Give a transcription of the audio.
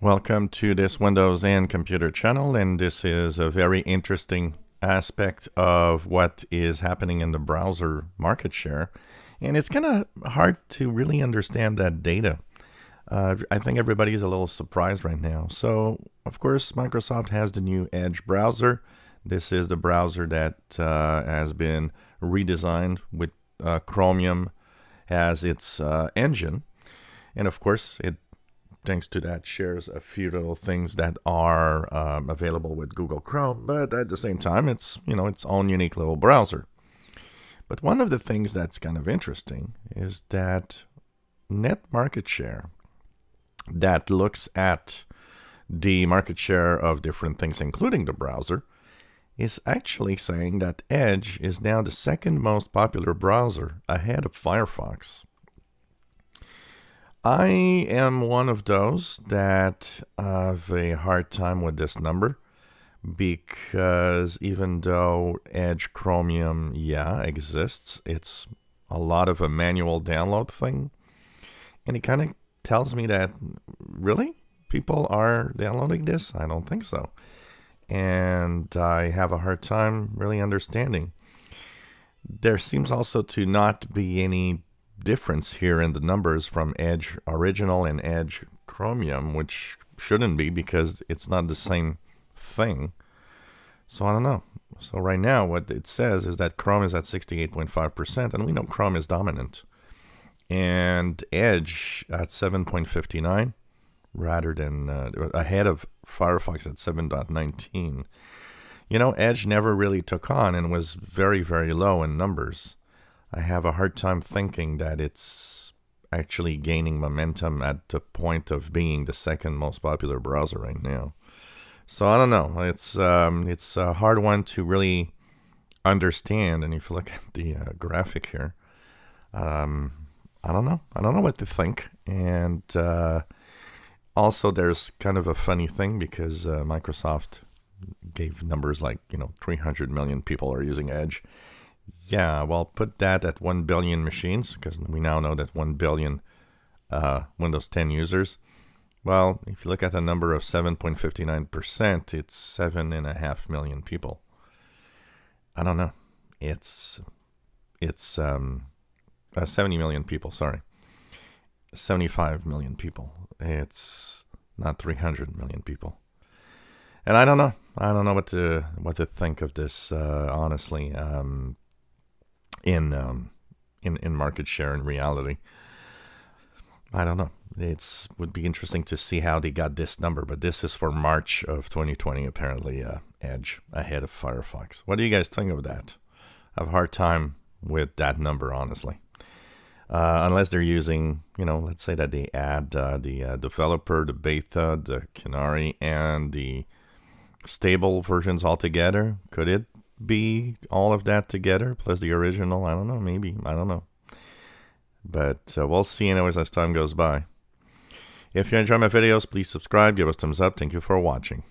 Welcome to this Windows and Computer channel, and this is a very interesting aspect of what is happening in the browser market share. And it's kind of hard to really understand that data. I think everybody is a little surprised right now. So, of course, Microsoft has the new Edge browser. This is the browser that has been redesigned with Chromium as its engine. And of course, it thanks to that, shares a few little things that are available with Google Chrome, but at the same time, it's its own unique little browser. But one of the things that's kind of interesting is that net market share that looks at the market share of different things, including the browser, is actually saying that Edge is now the second most popular browser ahead of Firefox. I am one of those that have a hard time with this number because even though Edge Chromium, exists, it's a lot of a manual download thing. And it kind of tells me that, really? People are downloading this? I don't think so. And I have a hard time really understanding. There seems also to not be any difference here in the numbers from Edge Original and Edge Chromium, which shouldn't be because it's not the same thing. So I don't know. So right now what it says is that Chrome is at 68.5%, and we know Chrome is dominant. And Edge at 7.59 rather than ahead of Firefox at 7.19. Edge never really took on and was very, very low in numbers. I have a hard time thinking that it's actually gaining momentum at the point of being the second most popular browser right now. So I don't know. It's a hard one to really understand. And if you look at the graphic here, I don't know. I don't know what to think. And also, there's kind of a funny thing because Microsoft gave numbers like 300 million people are using Edge. Yeah, well, put that at 1 billion machines, because we now know that 1 billion Windows 10 users. Well, if you look at the number of 7.59%, it's 7.5 million people. I don't know. It's 70 million people, sorry. 75 million people. It's not 300 million people. And I don't know. I don't know what to think of this, honestly. In market share in reality, I don't know. It would be interesting to see how they got this number, but this is for March of 2020. Apparently, Edge ahead of Firefox. What do you guys think of that? I have a hard time with that number, honestly. Unless they're using, let's say that they add the developer, the beta, the Canary, and the stable versions all together. Could it be all of that together plus the original? I don't know. Maybe. I don't know. But we'll see anyways as time goes by. If you enjoy my videos, please subscribe, give us thumbs up. Thank you for watching.